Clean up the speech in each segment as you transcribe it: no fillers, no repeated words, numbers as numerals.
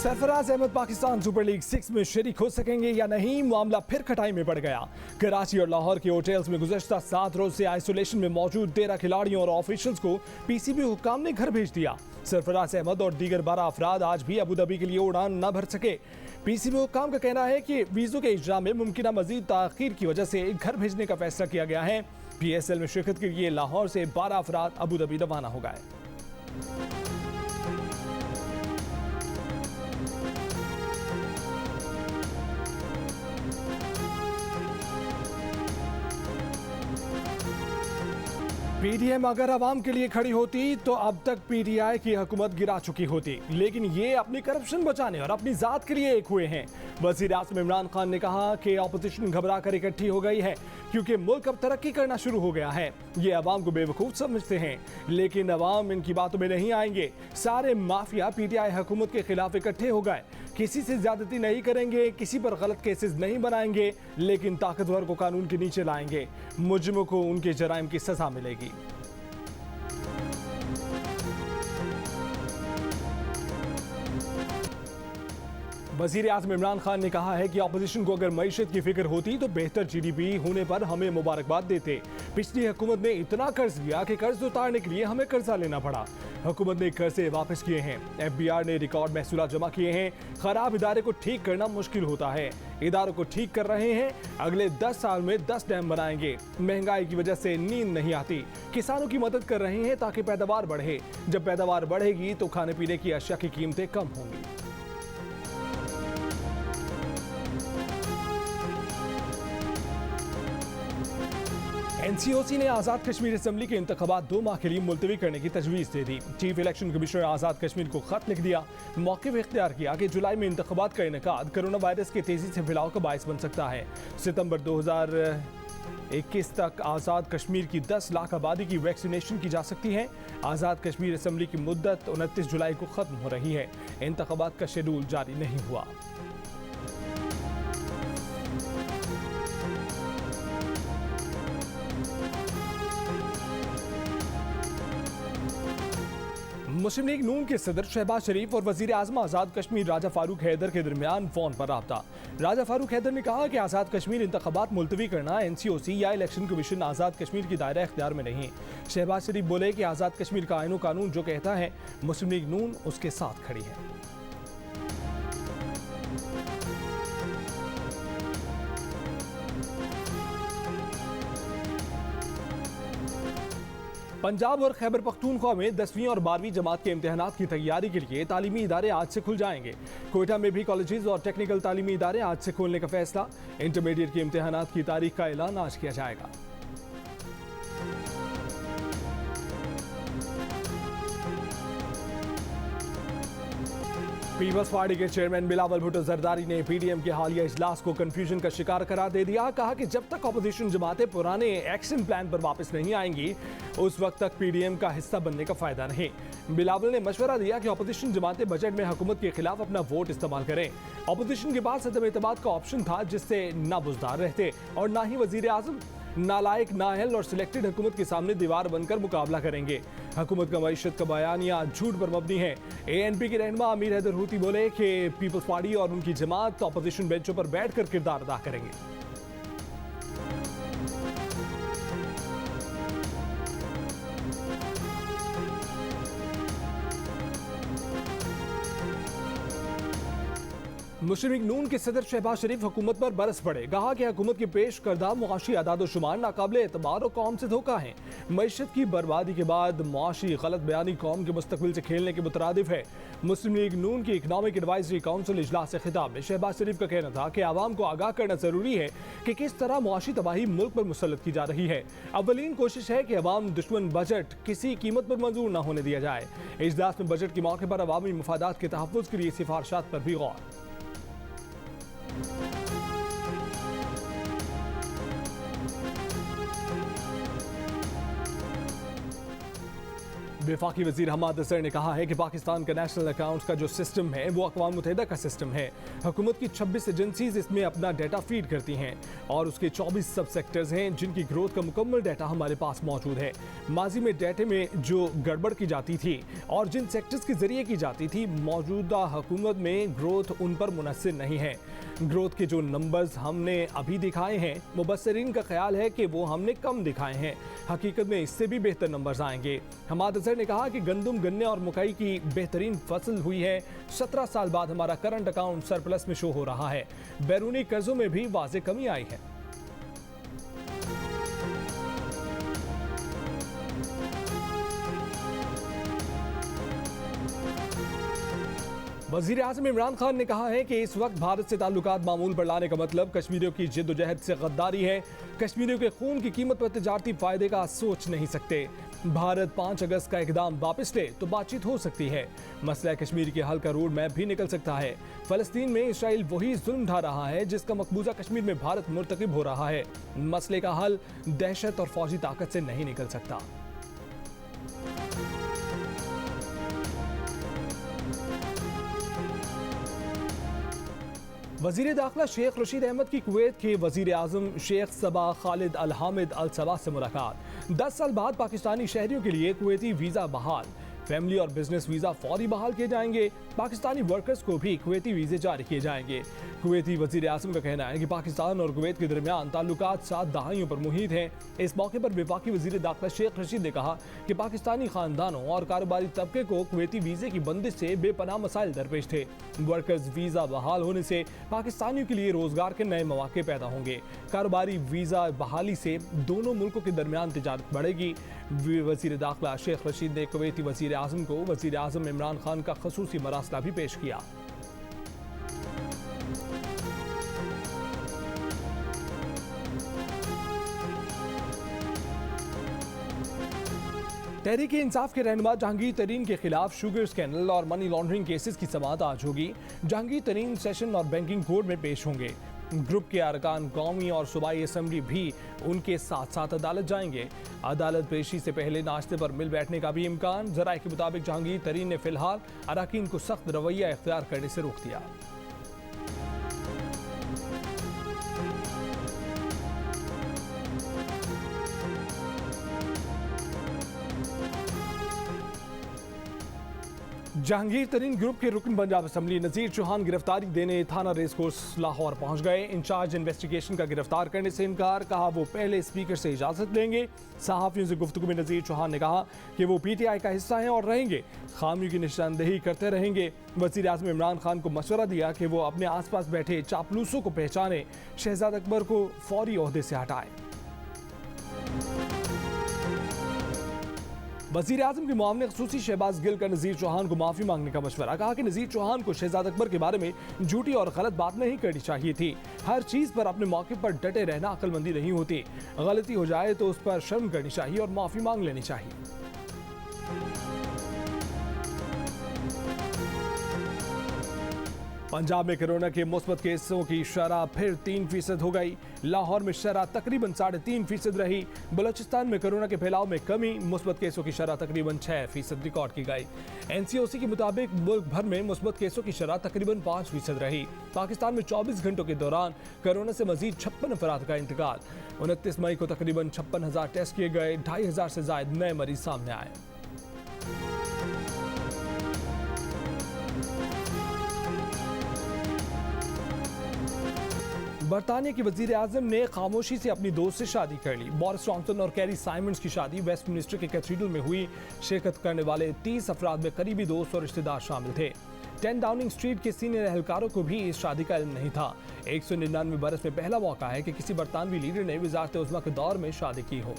Sarfaraz Ahmad Pakistan super league 6 में शरीक हो सकेंगे या नहीं, मामला फिर खटाई में पड़ गया। कराची और लाहौर के होटल्स में गुज़श्ता 7 रोज से आइसोलेशन में मौजूद 13 खिलाड़ियों और ऑफिशियल्स को पीसीबी हुक्काम ने घर भेज दिया। सरफराज अहमद और दीगर 12 अफराद आज भी अबू धाबी के लिए उड़ान न भर सके। पीसीबी हुक्काम का कहना है कि वीज़ों के इजरा में मुमकिन मजीद ताखीर की वजह से घर भेजने का फैसला किया गया है। PSL में शिरकत के लिए लाहौर से 12 अफराद अबू धाबी रवाना हो गए। PDM अगर आवाम के लिए खड़ी होती तो अब तक PTI की हुकूमत गिरा चुकी होती, लेकिन ये अपनी करप्शन बचाने और अपनी जात के लिए एक हुए हैं। वज़ीर आज़म इमरान खान ने कहा कि अपोजिशन घबरा कर इकट्ठी हो गई है क्योंकि मुल्क अब तरक्की करना शुरू हो गया है। ये अवाम को बेवकूफ़ समझते हैं, लेकिन अवाम इनकी बातों में नहीं आएंगे। सारे माफिया PTI हुकूमत के खिलाफ इकट्ठे हो गए। किसी से ज्यादती नहीं करेंगे, किसी पर गलत केसेस नहीं बनाएंगे, लेकिन ताकतवर को कानून के नीचे लाएंगे। मुजरिमों को उनके जराइम की सजा मिलेगी। वज़ीर आज़म इमरान खान ने कहा है कि अपोजिशन को अगर मईशत की फिक्र होती तो बेहतर GDP होने पर हमें मुबारकबाद देते। पिछली हुकूमत ने इतना कर्ज लिया कि कर्ज उतारने के लिए हमें कर्जा लेना पड़ा। हुकूमत ने कर्जे वापस किए हैं। FBR ने रिकॉर्ड महसूल जमा किए हैं। खराब इदारे को ठीक करना मुश्किल होता है, इदारों को ठीक कर रहे हैं। अगले 10 साल में 10 डैम बनाएंगे। महंगाई की वजह से नींद नहीं आती। किसानों की मदद कर रहे हैं ताकि पैदावार बढ़े। जब पैदावार बढ़ेगी तो खाने पीने की अशिया की कीमतें कम होंगी। NCOC ने आज़ाद कश्मीर असेंबली के इंतखाबात 2 माह के लिए मुलतवी करने की तजवीज़ दे दी। Chief election commissioner Azad Kashmir को खत लिख दिया। मौक़िफ़ इख्तियार किया कि जुलाई में इंतखाबात का इनेकाद कोरोना वायरस के तेज़ी से फैलाव का बायस बन सकता है। सितंबर 2021 तक आज़ाद कश्मीर की 10 लाख आबादी की वैक्सीनेशन की जा सकती है। आज़ाद कश्मीर असेंबली की मुद्दत 29 जुलाई को ख़त्म हो रही है। इंतखाबात का शेड्यूल जारी नहीं हुआ। मुस्लिम लीग नून के सदर शहबाज शरीफ और वजीर आज़म आज़ाद कश्मीर राजा फारूक हैदर के दरमियान फोन पर राब्ता। राजा फारूक हैदर ने कहा कि आज़ाद कश्मीर इंतखाबात मुलतवी करना NCOC या इलेक्शन कमीशन आज़ाद कश्मीर की दायरा इख्तियार में नहीं। शहबाज शरीफ बोले कि आज़ाद कश्मीर का आईन कानून जो कहता है, मुस्लिम लीग नून उसके साथ खड़ी है। पंजाब और खैबर पख्तूनख्वा में 10वीं और 12वीं जमात के इम्तिहानात की तैयारी के लिए तालीमी इदारे आज से खुल जाएंगे। कोयटा में भी कॉलेजेस और टेक्निकल तालीमी इदारे आज से खोलने का फैसला। इंटरमीडिएट के इम्तिहानात की तारीख का ऐलान आज किया जाएगा। पीपल्स पार्टी के चेयरमैन बिलावल भुट्टो जरदारी ने PDM के हालिया इजलास को कंफ्यूजन का शिकार करार दे दिया। कहा कि जब तक अपोजिशन जमातें पुराने एक्शन प्लान पर वापस नहीं आएंगी, उस वक्त तक PDM का हिस्सा बनने का फायदा नहीं। बिलावल ने मशवरा दिया कि अपोजिशन जमातें बजट में हुकूमत के खिलाफ अपना वोट इस्तेमाल करें। अपोजिशन के पास अदम एतमाद का ऑप्शन था, जिससे ना बुजदार रहते और ना ही वजीर आजम नालायक, नाअहल और सिलेक्टेड हुकूमत के सामने दीवार बनकर मुकाबला करेंगे। हुकूमत का मईशत का बयानिया झूठ पर मबनी है। ANP के रहनुमा अमीर हैदर हूती बोले कि पीपल्स पार्टी और उनकी जमात अपोजिशन बेंचों पर बैठकर किरदार अदा करेंगे। मुस्लिम लीग नून के सदर शहबाज शरीफ हुकूमत पर बरस पड़े। कहा कि हुकूमत के पेश करदा मुआशी अदाद शुमार नाकाबिले एतबार और कौम से धोखा है। मईशत की बर्बादी के बाद मुआशी गलत बयानी कौम के मुस्तकबिल से खेलने के मुतरादिफ है। मुस्लिम लीग नून की इकनॉमिक एडवाइजरी काउंसिल इजलास से खिताब में शहबाज शरीफ का कहना था कि आवाम को आगाह करना जरूरी है कि किस तरह मुआशी तबाही मुल्क पर मुसल्लत की जा रही है। अव्वलीन कोशिश है कि अवाम दुश्मन बजट किसी कीमत पर मंजूर न होने दिया जाए। इजलास में बजट के मौके पर अवामी मफादात के तहफ़्फ़ुज़ के लिए सिफारिशात पर भी गौर। वफाकी वजीर हमाद असर ने कहा है कि पाकिस्तान का नेशनल अकाउंट्स का जो सिस्टम है वो अक़वाम मुत्तहिदा का सिस्टम है। हुकूमत की 26 एजेंसीज इसमें अपना डाटा फीड करती हैं और उसके 24 सब सेक्टर्स हैं जिनकी ग्रोथ का मुकम्मल डाटा हमारे पास मौजूद है। माजी में डाटे में जो गड़बड़ की जाती थी और जिन सेक्टर्स के जरिए की जाती थी, मौजूदा हुकूमत में ग्रोथ उन पर मुनस्सिर नहीं है। ग्रोथ के जो नंबर्स हमने अभी दिखाए हैं, मुबस्सिरीन का ख्याल है कि वो हमने कम दिखाए हैं। हकीकत में इससे भी बेहतर नंबर्स आएंगे। हमाद असर ने कहा कि गंदम, गन्ने और मकई की बेहतरीन फसल हुई है। 17 साल बाद हमारा करंट अकाउंट सरप्लस में शो हो रहा है। बैरूनी कर्जों में भी वाज़ेह कमी आई है। वज़ीर आज़म इमरान खान ने कहा है कि इस वक्त भारत से ताल्लुकात मामूल पर लाने का मतलब कश्मीरियों की जिद्दोजहद से गद्दारी है। कश्मीरियों के खून की कीमत पर तिजारती फायदे का सोच नहीं सकते। भारत 5 अगस्त का इकदाम वापस ले तो बातचीत हो सकती है। मसला कश्मीर के हल का रोड मैप भी निकल सकता है। फ़लस्तीन में इसराइल वही जुल्म ढा रहा है जिसका मकबूजा कश्मीर में भारत मुर्तकिब हो रहा है। मसले का हल दहशत और फौजी ताकत से नहीं निकल सकता। वज़ीर दाखिला शेख रशीद अहमद की कुवैत के वज़ीर आज़म शेख सबा खालिद अल हामिद अल सबा से मुलाकात। 10 साल बाद पाकिस्तानी शहरियों के लिए कुवैती वीज़ा बहाल। फैमिली और बिजनेस वीज़ा फौरी बहाल किए जाएंगे। पाकिस्तानी वर्कर्स को भी कुवैती वीज़े जारी किए जाएंगे। कुवैती वज़ीर आज़म का कहना है कि पाकिस्तान और कुवैत के दरमियान ताल्लुकात 7 दहाइयों पर मुहित हैं। इस मौके पर वफाकी वज़ीर दाखिला शेख रशीद ने कहा कि पाकिस्तानी खानदानों और कारोबारी तबके को कुवैती वीज़े की बंदिश से बेपनाह मसाइल दरपेश थे। वर्कर्स वीज़ा बहाल होने से पाकिस्तानियों के लिए रोजगार के नए मौके पैदा होंगे। कारोबारी वीज़ा बहाली से दोनों मुल्कों के दरमियान तिजारत बढ़ेगी। वज़ीर दाखिला शेख रशीद ने कुवैती वज़ीर आज़म को वज़ीर आज़म इमरान खान का ख़ुसूसी मरासला भी पेश किया। तहरीक इंसाफ के रहनुमा जहांगीर तरीन के खिलाफ शुगर स्कैंडल और मनी लॉन्ड्रिंग केसेस की समाअत आज होगी। जहांगीर तरीन सेशन और बैंकिंग कोर्ट में पेश होंगे। ग्रुप के अरकान कौमी और सूबाई असम्बली भी उनके साथ साथ अदालत जाएंगे। अदालत पेशी से पहले नाश्ते पर मिल बैठने का भी इम्कान। जराये के मुताबिक जहांगीर तरीन ने फिलहाल अरकान को सख्त रवैया इख्तियार करने से रोक दिया। जहांगीर तरीन ग्रुप के रुकन पंजाब असम्बली नज़ीर चौहान गिरफ्तारी देने थाना रेस कोर्स लाहौर पहुंच गए। इंचार्ज इन्वेस्टिगेशन का गिरफ्तार करने से इनकार, कहा वो पहले स्पीकर से इजाज़त लेंगे। सहाफ़ियों से गुफ्तगू में नज़ीर चौहान ने कहा कि वो PTI का हिस्सा हैं और रहेंगे, खामियों की निशानदेही करते रहेंगे। वज़ीर आज़म इमरान खान को मशवरा दिया कि वो अपने आस पास बैठे चापलूसों को पहचाने, शहजाद अकबर को फौरी ओहदे से हटाएं। वज़ीर आज़म के मुआवने ख़ुसूसी शहबाज गिल का नज़ीर चौहान को माफ़ी मांगने का मशवरा। कहा कि नज़ीर चौहान को शहजाद अकबर के बारे में झूठी और गलत बात नहीं करनी चाहिए थी। हर चीज़ पर अपने मौके पर डटे रहना अक्लमंदी नहीं होती। गलती हो जाए तो उस पर शर्म करनी चाहिए और माफ़ी मांग लेनी चाहिए। पंजाब में कोरोना के मुस्बत केसों की शरह फिर 3% हो गई। लाहौर में शरह तकरीबन 3.5% रही। बलूचिस्तान में कोरोना के फैलाव में कमी, मुस्बत केसों की शरह तकरीबन 6% रिकॉर्ड की गई। NCOC के मुताबिक मुल्क भर में मुस्बत केसों की शरह तकरीबन 5% रही। पाकिस्तान में 24 घंटों के दौरान कोरोना से मजीद 56 अफराद का इंतकाल। 29 मई को तकरीबन 56,000 टेस्ट किए गए। 2,500 से ज्यादा नए मरीज सामने आए। बरतानिया की वज़ीर आज़म ने खामोशी से अपनी दोस्त से शादी कर ली। बोरिस जॉनसन और कैरी साइमंड्स की शादी वेस्टमिनिस्टर के कैथीड्रल में हुई। शिरकत करने वाले 30 अफराद में करीबी दोस्त और रिश्तेदार शामिल थे। 10 डाउनिंग स्ट्रीट के सीनियर एहलकारों को भी इस शादी का इल्म नहीं था। 199 बरस में पहला मौका है कि किसी बरतानवी लीडर ने वज़ारत उज़्मा के दौर में शादी की हो।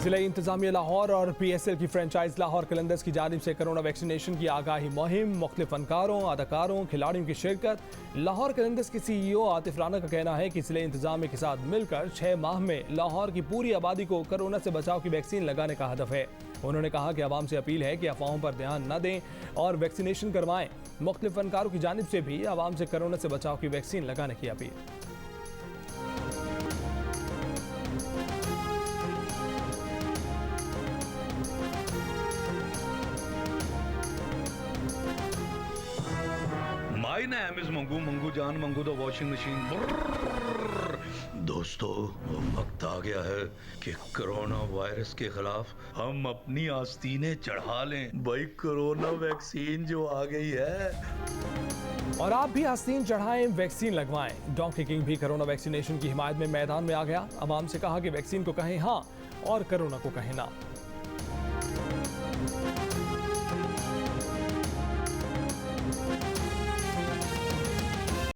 जिला इंतजामिया लाहौर और PSL की फ्रेंचाइज लाहौर कलंदर्स की जानिब से कोरोना वैक्सीनेशन की आगाही मुहिम, मुख्तलिफ फनकारों, अदाकारों, खिलाड़ियों की शिरकत। लाहौर कलंदर्स के CEO आतिफ राना का कहना है कि जिले इंतजामिया के साथ मिलकर 6 माह में लाहौर की पूरी आबादी को कोरोना से बचाव की वैक्सीन लगाने का हदफ है। उन्होंने कहा कि आवाम से अपील है कि अफवाहों पर ध्यान न दें और वैक्सीनेशन करवाएं। मुख्तलिफ फनकारों की जानिब से भी आवाम से कोरोना से बचाव की वैक्सीन लगाने की appeal. My name is Mangu Mangu जान मंगू द वॉशिंग मशीन। दोस्तों, वक्त आ गया है कि कोरोना वायरस के खिलाफ हम अपनी आस्तीनें चढ़ा लें। भाई, कोरोना वैक्सीन जो आ गई है। और आप भी आस्तीन चढ़ाएं, वैक्सीन लगवाएं। डोंकी किंग भी कोरोना वैक्सीनेशन की हिमायत में मैदान में आ गया। आवाम से कहा कि वैक्सीन को कहें हाँ और कोरोना को कहें ना।